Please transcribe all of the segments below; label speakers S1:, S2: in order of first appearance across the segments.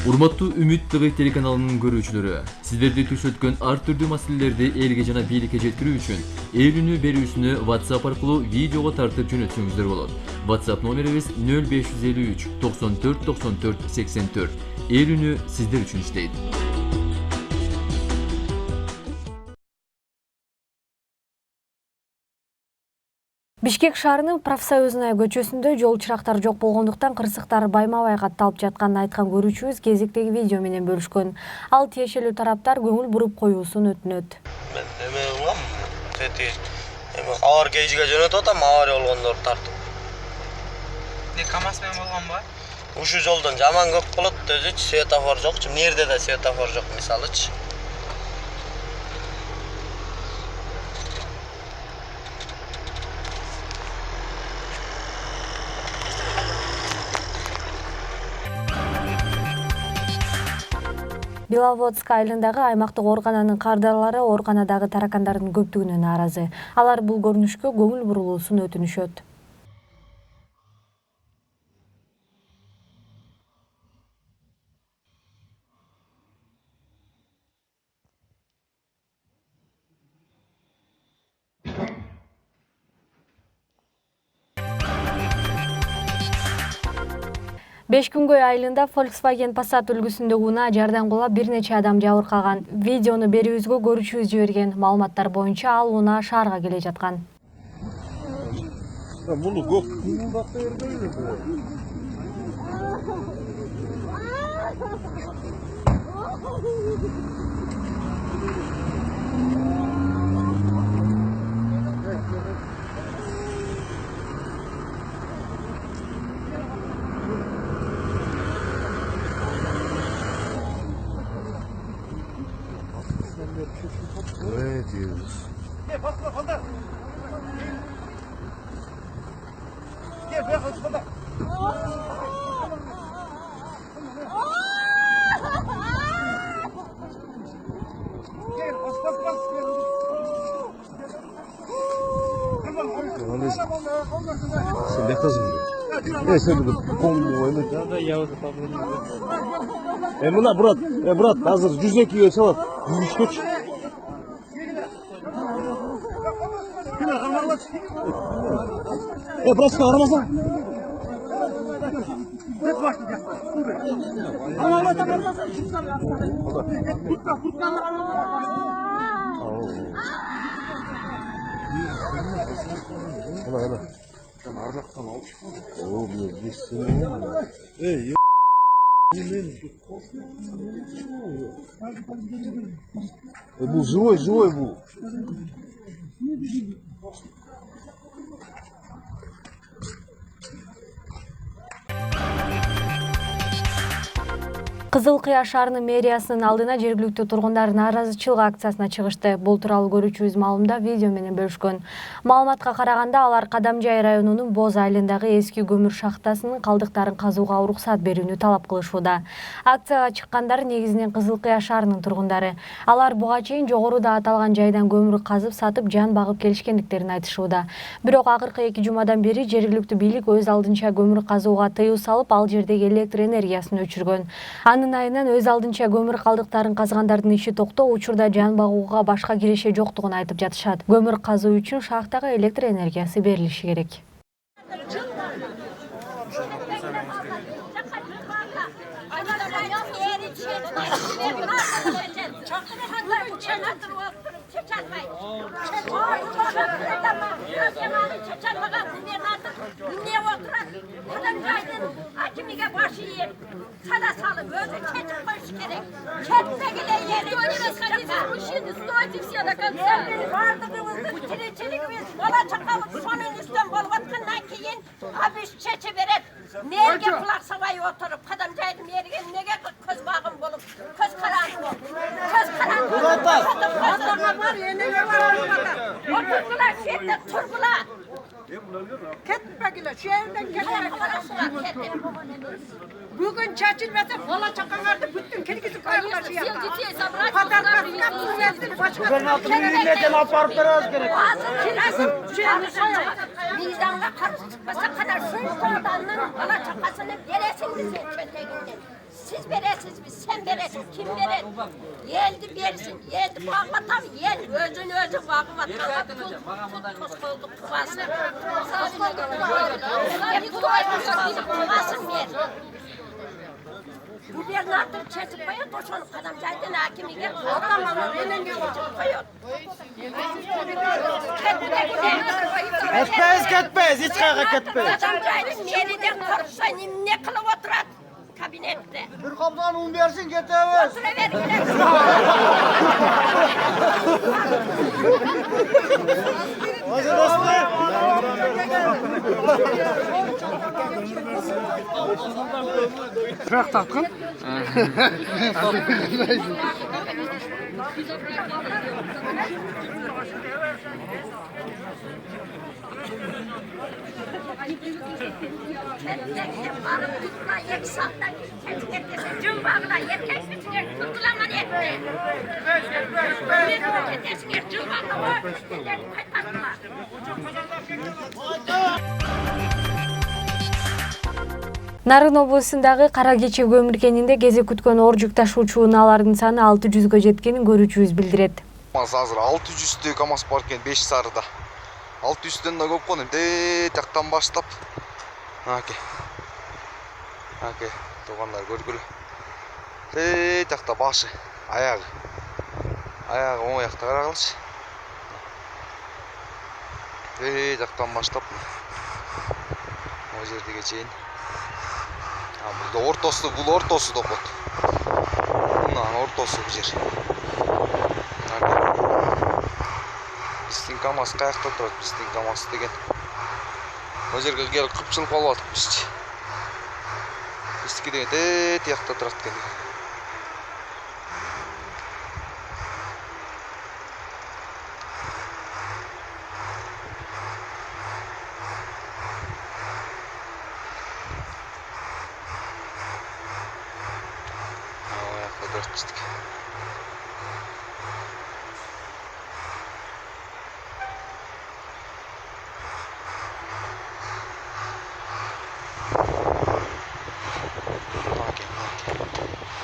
S1: Урматтуу Үмүт ТВ телеканалынын көрүүчүлөрү, сиздерди түш өткөн ар түрдүү маселелерди элге жана бийликке жеткирүү үчүн ээлүүнү берүүсүнү WhatsApp аркылуу видеого тартып жөнөтсөңүздөр болот. WhatsApp номерибиз 0553 94 94 84. Ээлүүнү сиздер үчүн иштейт.
S2: Бишкек шаарынын Профсоюзная көчөсүндө жол чырактары жок болгондуктан кырсыктар байма-бай катталып жатканын айткан көрүүчүбүз кезектеги видео менен бөлүшкөн. Ал тиешелүү тараптар көңүл буруп коюусун өтүнөт.
S3: Мен эме кылгам, авар кейжиге жөнөтүп атам, авария болгондор тартып.
S4: КамАЗ менен болгонбу?
S3: Ушу жолдон жаман көп болот, өзүчү светофор жокчу. Эмне жерде да светофор жок, мисалычы.
S2: Беловодск айылындагы аймактык оорукананын кардарлары ооруканадагы таракандардын көптүгүнө нааразы. Алар бул көрүнүшкө көңүл бурулуусун өтүнүшөт. Бешкүнгөй айылында Volkswagen Passat үлгүсүндөгү унаа жардан кулап бир нече адам жабыркаган. Видеону берүүбүзгө көрүүчүбүз жиберген маалыматтар боюнча ал унаа шаарга келе жаткан.
S5: Мына брат, азыр 102-ге чалат. 103-көчү. Брат, карамасаң. Бул живой бул.
S2: Кызыл Кыя шаарынын мэриясынын алдына жергиликтүү тургундар нааразычылык акциясына чыгышты. Бул тууралуу көрүүчүбүз маалымда видео менен бөлүшкөн. Маалыматка караганда алар Кадамжай районунун Боз айылындагы эски көмүр шахтасынын калдыктарын казууга уруксат берүүнү талап кылышууда. Акцияга чыккандар негизинен Кызыл Кыя шаарынын тургундары. Алар буга чейин жогоруда аталган жайдан көмүр казып сатып жан багып келишкендиктерин айтышууда. Бирок акыркы 2 жумадан бери жергиликтүү бийлик өз алдынча көмүр казууга тыюу салып, ал жердеги электр энергиясын өчүргөн. Анын айынан өз алдынча көмүр калдыктарын казгандардын иши токтоо, учурда жан багууга башка киреше жоктугун айтып жатышат. Көмүр казуу үчүн шахтага электр энергиясы берилиши керек.
S6: Nereye kulak savayı oturup Kadamjay'ın yerine nege köz bağım bulup köz karanlık olup köz karanlık olup var yine var oturdular şeyde turgular ketmegile şu evden ketmegile bugün çeçilmese kola çakanlardı bütün kirgisi koyarlar şey yapar patarlar kapsın başka ben altını aparıp durarız gerek kirazın şeyini soyalım vicdanla karşı çıkmasa kadar şu kodanın kola çakasını veresin bize çöteğinde
S7: siz verirsiniz, sen verirsin, kim verir? Yeldi versin, yeldi bağlatam, yel, özünü özü bağlatam. Tuz koyduk kuvasını. Kuvasını ver. Gubernator çekip koyuyor, koşun kadamcaydan hakimi gel. Adamlar benim çekip koyuyor.
S3: Ketmez, hiç kayga ketmez.
S7: Kadamcaydan nereden korksa ne kılıp oturat kabinette.
S5: Bir kaptan un versin getirmez.
S7: Oturuver gidelim.
S4: Bırak takın.
S7: Barıp tutma, yek sağda erkek etkesin, cımbağına erkek bitine tutulaman etti. Erkek cımbağına var, ellerini kaytarma.
S2: Нарын облусундагы Кара Кечи көмүркенинде кезек күткөн оор жүк ташуучу унаалардын саны 600гө жеткенин көрүүчүбүз билдирет.
S8: Азыр 600 КАМАЗ бар экен 5 сарыда. 600дөн да көп кону. Жактан баштап. Аке. Туугандар көргүлө. Жакта башы, аягы. Аягы оң жакта карагылчы. Жактан баштап. О жерге чейин. Бул ортосу допот. Мына ортосу бул жер. Биздин КАМАЗ каякта турат, биздин КАМАЗ деген. О жерге келип кыпчылып алып атып бизчи. Биздики деген тиякта турат экен.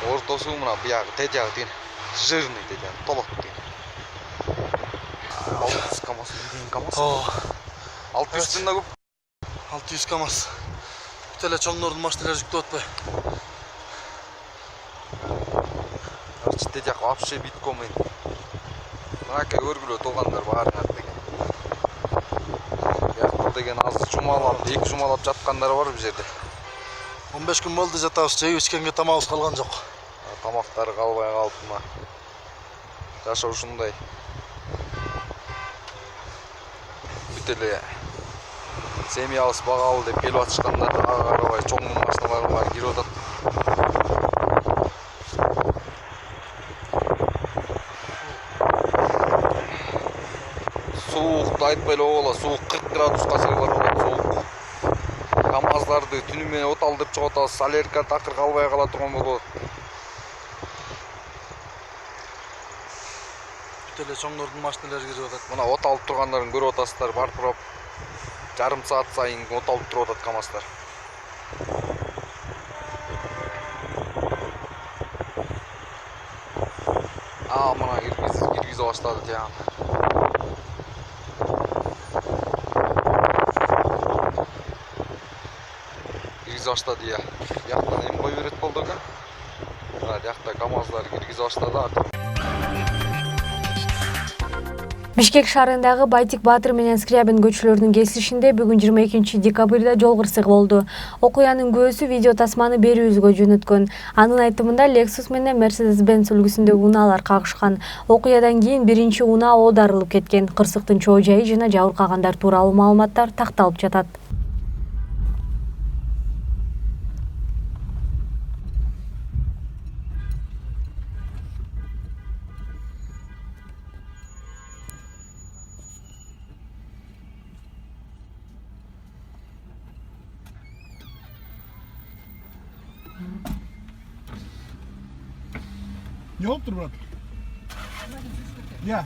S8: Ортосу мына буягы тежагы деген жирный деген толок деген. 600 КАМАЗ деген КАМАЗ. 600дөн да көп.
S5: 600 КАМАЗ. Бүтеле чоңдордун машиналары жүктөп атпай.
S8: Тежак вообще битком мен. Мынаке көргүлө туугандар баарыңар деген. Бияк деген азыр жумалап, 2 жумалап жаткандар бар бул жерде.
S5: 15 күн болду жатабыз, жеп ичкенге тамагыбыз калган жок.
S8: Тамактары калбай калып мына. Жашоо ушундай. Бүт эле семьябыз багалы деп келип атышкандар, ага карабай чоң машиналар кирип атат. Soğuktu айтпай ола, soğuk 40 градусқа сайылар болот, soğuk. КАМАЗдарды түнү менен от алдырып чыгып атабыз, солярка такыр калбай кала турган болот.
S5: Бүт эле чоңдордун машиналары кирип атат.
S8: Мына от алып тургандарын көрүп атасыздар, барып жарым саат сайын от алып туруп атат КАМАЗдар. Мына киргизе баштады тиян. Киргизе баштады я. Жактан эми кой берет болду экен. Мына жакта КАМАЗдар киргизе баштады.
S2: Бишкек шаарындагы Байтик Баатыр менен Скрябин көчөлөрүнүн кесилишинде бүгүн 22 декабрда жол кырсыгы болду. Окуянын күүсү видео тасманы берүүбүзгө жөнөткөн. Анын айтымында Lexus менен Mercedes-Benz үлгүсүндөгү унаалар кагышкан. Окуядан кийин биринчи унаа оодарылып кеткен. Кырсыктын чоо жайы жана жабыркагандар тууралуу маалыматтар такталып жатат.
S5: Ne oldu Murat? Ya.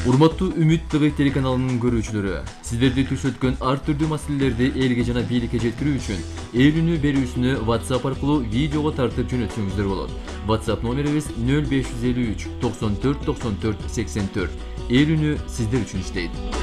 S1: Урматтуу Үмүт ТV телеканалынын көрүүчүлөрү, сиздерди түш өткөн ар түрдүү маселелерди элге жана бийликке жеткирүү үчүн ээлүүнү берүүсүнү WhatsApp аркылуу видеого тартып жөнөтсөңүздөр болот. WhatsApp номерибиз 0553 94 94 84. Ээлүүнү сиздер үчүн иштейт.